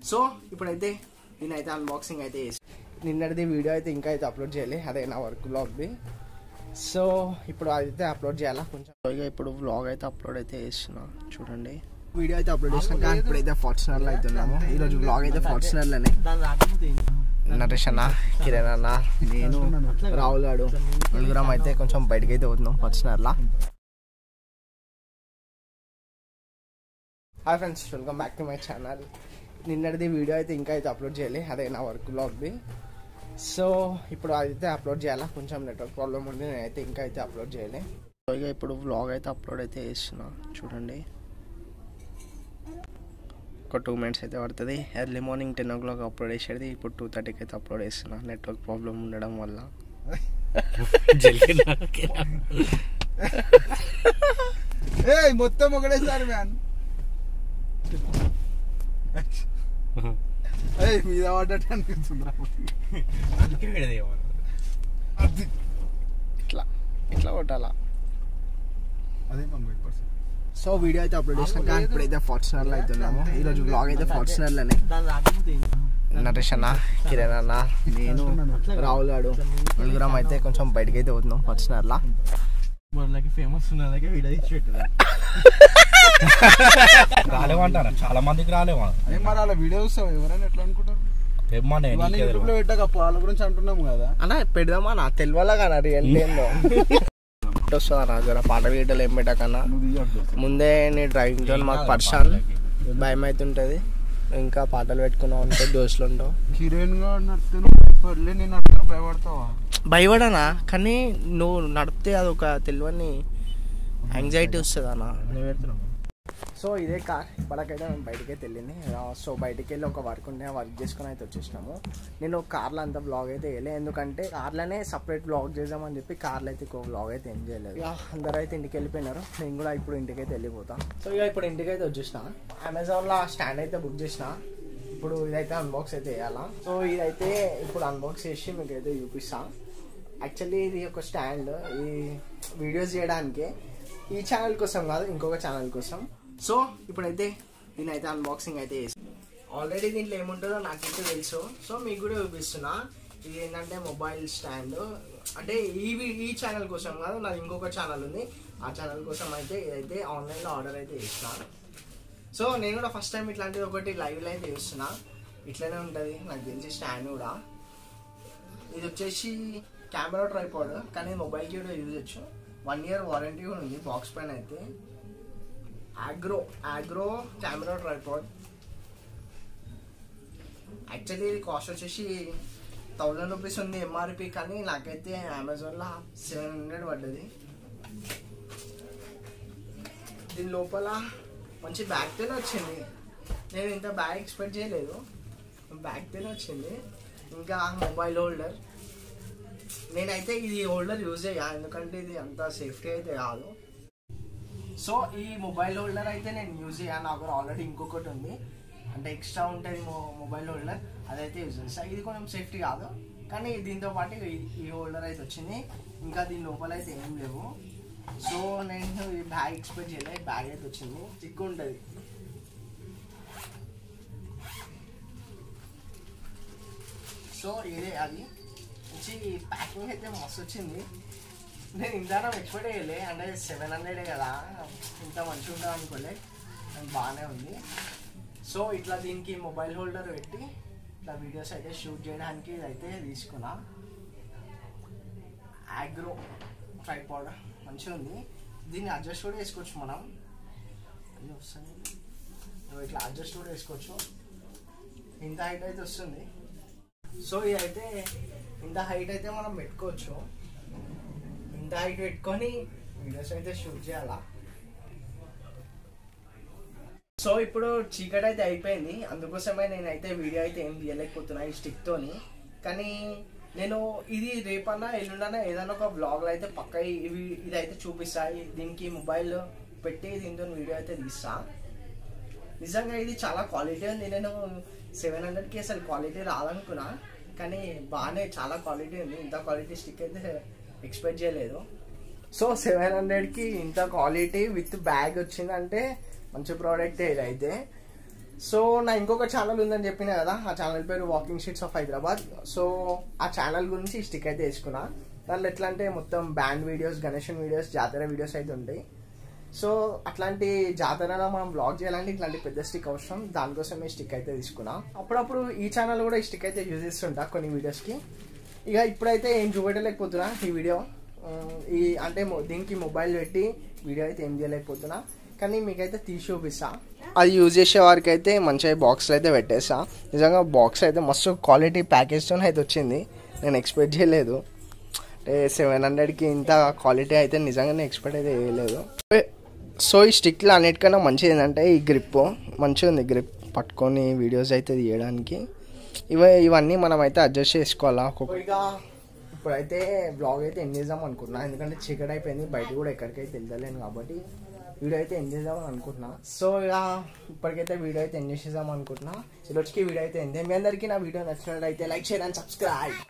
So ఇప్పుడైతే నేనైతే unboxing అయితే నిన్నటిది వీడియో అయితే ఇంకా అయితే అప్లోడ్ చేయాలి, అదే నా వర్క్ బ్లాగ్ది. సో ఇప్పుడు అయితే అప్లోడ్ చేయాలా కొంచెం. ఇప్పుడు వ్లాగ్ అయితే అప్లోడ్ అయితే చేస్తున్నా చూడండి. వీడియో అయితే అప్లోడ్ చేసినాక ఇప్పుడైతే ఫార్చునర్లో అయితే ఉన్నాము. ఈరోజు వ్లాగ్ అయితే ఫార్చునర్లోనే. నరేష్ అన్న, కిరణ్ అన్న, నేను, రాహుల్ గాడు నలుగురం అయితే కొంచెం బయటకి అయితే పోతున్నాం ఫార్చునర్లా. Hi friends, welcome back to my channel. నిన్నటిది వీడియో అయితే ఇంకా అయితే అప్లోడ్ చేయాలి, అదే నా వర్క్ బ్లాగ్ది. సో ఇప్పుడు అయితే అప్లోడ్ చేయాలా, కొంచెం నెట్వర్క్ ప్రాబ్లమ్ ఉంది, నేనైతే ఇంకా అయితే అప్లోడ్ చేయాలి. సో ఇక ఇప్పుడు వ్లాగ్ అయితే అప్లోడ్ అయితే చేస్తున్నా చూడండి. ఒక 2 minutes అయితే పడుతుంది. ఎర్లీ మార్నింగ్ 10 o'clock అప్లోడ్ చేసేది, ఇప్పుడు 2:30కి అయితే అప్లోడ్ చేస్తున్నా నెట్వర్క్ ప్రాబ్లమ్ ఉండడం వల్ల. మొత్తం ఒకటేసారి మ్యాన్ మీద పడ్డట్టు అనిపిస్తుంది. ఇట్లా కొట్టాలా. సో వీడియో అయితే అప్లోడ్ చేసినాక ఇప్పుడైతే ఫార్చునర్లో అయితే ఉన్నాము. ఈరోజు వ్లాగ్ అయితే ఫార్చునర్లోనే. నరేష్ అన్న, కిరణ్ అన్న, నేను, రాహుల్ గాడు నలుగురం అయితే కొంచెం బయటకి అయితే పోతున్నాం ఫార్చునర్లా. ఫేమస్ రాలేమంటారా, చాలా మందికి రాలేవా మరి అలా వీడియో చూస్తావు ఎవరైనా ఎట్లా అనుకుంటారు. యూట్యూబ్ లో పెట్టాక వాళ్ళ గురించి అంటున్నాము కదా అన్న, పెడదామా నా తెలియాలా కదా రియల్ టైంలో వస్తుందా జర పాట వీడియోలు ఏం పెట్టకన్నా. ముందే నీ డ్రైవింగ్ తో మాకు పర్సన్ భయం అవుతుంటది, ఇంకా పాటలు పెట్టుకున్నావు అనుకో దోస్తులు ఉంటావు. కిరణ్ గా నడుతున్నావు భయపడతావా? భయపడనా, కానీ నువ్వు నడిపితే అదొక తెలియని యాంగ్జైటీ వస్తుంది అన్న. సో ఇదే కార్ ఇప్పటికైతే మేము బయటకి అయితే వెళ్ళింది. సో బయటికి వెళ్ళి ఒక వర్క్ ఉంటే వర్క్ చేసుకుని అయితే వచ్చేసినాము. నేను కార్లో అంతా బ్లాగ్ అయితే వేయలేదు, ఎందుకంటే కార్లోనే సపరేట్ బ్లాగ్ చేద్దామని చెప్పి కార్లో అయితే ఎక్కువ బ్లాగ్ అయితే ఏం చేయలేదు. అందరూ అయితే ఇంటికి వెళ్ళిపోయినారు, నేను కూడా ఇప్పుడు ఇంటికి అయితే వెళ్ళిపోతాను. సో ఇక ఇప్పుడు ఇంటికి అయితే వచ్చేసిన. అమెజాన్లో స్టాండ్ అయితే బుక్ చేసిన, ఇప్పుడు ఇదైతే అన్బాక్స్ అయితే వేయాలా. సో ఇదైతే ఇప్పుడు అన్బాక్స్ చేసి మీకు అయితే చూపిస్తాను. యాక్చువల్లీ ఇది ఒక స్టాండ్ ఈ వీడియోస్ చేయడానికి, ఈ ఛానల్ కోసం కాదు ఇంకొక ఛానల్ కోసం. సో ఇప్పుడైతే దీనైతే అన్బాక్సింగ్ అయితే చేసి ఆల్రెడీ దీంట్లో ఏముంటుందో నాకైతే తెలుసు. సో మీకు కూడా చూపిస్తున్నా. ఇది ఏంటంటే మొబైల్ స్టాండ్, అంటే ఈ ఛానల్ కోసం కాదు, నాది ఇంకొక ఛానల్ ఉంది, ఆ ఛానల్ కోసం అయితే ఇదైతే ఆన్లైన్లో ఆర్డర్ అయితే చేసిన. సో నేను కూడా ఫస్ట్ టైం ఇట్లాంటిది ఒకటి లైవ్లో అయితే చేస్తున్నా. ఇట్లనే ఉంటుంది నాకు తెలిసి స్టాండ్ కూడా. ఇది వచ్చేసి కెమెరా ట్రైపాడ్, కానీ మొబైల్కి కూడా యూజ్ చేయొచ్చు. 1 year వారంటీ కూడా ఉంది బాక్స్ పైన అయితే. Agro camera tripod. యాక్చువల్లీ ఇది కాస్ట్ వచ్చేసి 1000 rupees ఉంది ఎంఆర్పి, కానీ నాకైతే అమెజాన్లో 700 పడ్డది. దీని లోపల మంచి బ్యాగ్ తోనే వచ్చింది, నేను ఇంత బ్యాగ్ ఎక్స్పెక్ట్ చేయలేదు, బ్యాగ్ తోనే వచ్చింది. ఇంకా మొబైల్ హోల్డర్, నేనైతే ఇది హోల్డర్ యూజ్ చేయ, ఎందుకంటే ఇది అంత సేఫ్టీ అయితే కాదు. సో ఈ మొబైల్ హోల్డర్ అయితే నేను యూజ్ చేయాలి, నాకు ఆల్రెడీ ఇంకొకటి ఉంది, అంటే ఎక్స్ట్రా ఉంటుంది మొబైల్ హోల్డర్, అదైతే యూజ్ చేస్తాను. ఇది కొంచెం సేఫ్టీ కాదు, కానీ దీంతో పాటు ఈ హోల్డర్ అయితే వచ్చింది. ఇంకా దీని లోపల అయితే ఏం లేవు. సో నేను ఈ బ్యాగ్ ఎక్స్పెక్ట్ చేయలేదు, బ్యాగ్ అయితే వచ్చింది, చిక్కు ఉంటుంది. సో ఇదే అది వచ్చి ప్యాకింగ్ అయితే మస్తు వచ్చింది. నేను ఇంత ఎక్స్పెక్ట్ చేయలే, అంటే 700 కదా, ఇంత మంచిగా ఉంటుంది అనుకోలే, బాగానే ఉంది. సో ఇట్లా దీనికి మొబైల్ హోల్డర్ పెట్టి ఇట్లా వీడియోస్ అయితే షూట్ చేయడానికి ఇదైతే తీసుకున్నా. ఆగ్రో ట్రైపాడ్ మంచిగా ఉంది, దీన్ని అడ్జస్ట్ కూడా వేసుకోవచ్చు మనం, అన్నీ వస్తుంది ఇట్లా అడ్జస్ట్ కూడా వేసుకోవచ్చు. ఇంత హైట్ అయితే వస్తుంది. సో ఇదైతే ఇంత హైట్ అయితే మనం పెట్టుకోవచ్చు, ఇంత హైట్ పెట్టుకొని వీడియోస్ అయితే షూట్ చేయాలా. సో ఇప్పుడు చీకటి అయితే అయిపోయింది, అందుకోసమే నేనైతే వీడియో అయితే ఏం తీయలేకపోతున్నా ఈ స్టిక్తోని. కానీ నేను ఇది రేపన్నా ఎల్లుండన్నా ఏదైనా ఒక బ్లాగ్లో అయితే పక్క ఇదైతే చూపిస్తా, దీనికి మొబైల్ పెట్టి దీంతో వీడియో అయితే తీస్తా. నిజంగా ఇది చాలా క్వాలిటీ ఉంది, నేను 700కి అసలు క్వాలిటీ రాదనుకున్నా, కానీ బాగానే చాలా క్వాలిటీ ఉంది. ఇంత క్వాలిటీ స్టిక్ అయితే ఎక్స్పెక్ట్ చేయలేదు. సో 700కి ఇంత క్వాలిటీ విత్ బ్యాగ్ వచ్చిందంటే మంచి ప్రోడక్ట్ ఇదైతే. సో నా ఇంకొక ఛానల్ ఉందని చెప్పినా కదా, ఆ ఛానల్ పేరు walking streets of Hyderabad. So ఆ ఛానల్ గురించి స్టిక్ అయితే వేసుకున్నా. దాంట్లో ఎట్లా అంటే మొత్తం బ్యాండ్ వీడియోస్, గణేషన్ వీడియోస్, జాతర వీడియోస్ అయితే ఉంటాయి. సో అట్లాంటి జాతరలో మనం బ్లాగ్ చేయాలంటే ఇట్లాంటి పెద్ద స్టిక్ అవసరం, దానికోసం ఈ స్టిక్ అయితే తీసుకున్నా. అప్పుడప్పుడు ఈ ఛానల్ కూడా ఈ స్టిక్ అయితే యూజ్ చేస్తుంటా కొన్ని వీడియోస్కి. ఇక ఇప్పుడైతే ఏం చూపెట్టలేకపోతున్నా ఈ వీడియో, ఈ అంటే దీనికి మొబైల్ పెట్టి వీడియో అయితే ఏం చేయలేకపోతున్నా, కానీ మీకైతే తీసి చూపిస్తా. అది యూజ్ చేసే వారికి అయితే మంచిగా బాక్స్లో అయితే పెట్టేస్తా. నిజంగా బాక్స్ అయితే మస్తు క్వాలిటీ ప్యాకేజ్తో అయితే వచ్చింది, నేను ఎక్స్పెక్ట్ చేయలేదు. అంటే 700కి ఇంత క్వాలిటీ అయితే నిజంగానే ఎక్స్పెక్ట్ అయితే చేయలేదు. సో ఈ స్టిక్లో అన్నిటికన్నా మంచిది ఏంటంటే ఈ గ్రిప్ మంచిగా ఉంది, గ్రిప్ పట్టుకొని వీడియోస్ అయితే తీయడానికి. ఇవన్నీ మనం అయితే అడ్జస్ట్ చేసుకోవాలా. ఇక ఇప్పుడైతే బ్లాగ్ అయితే ఎండ్ చేద్దాం అనుకుంటున్నా, ఎందుకంటే చీకటి అయిపోయింది, బయట కూడా ఎక్కడికైతే వెళ్తలేను కాబట్టి వీడియో అయితే ఎండ్ చేద్దామని అనుకుంటున్నా. సో ఇక ఇప్పటికైతే వీడియో అయితే ఎండ్ చేసేద్దాం అనుకుంటున్నా. ఈరోజుకి వీడియో అయితే ఎండ్. మీ అందరికీ నా వీడియో నచ్చినట్లయితే లైక్, షేర్ అండ్ సబ్స్క్రైబ్.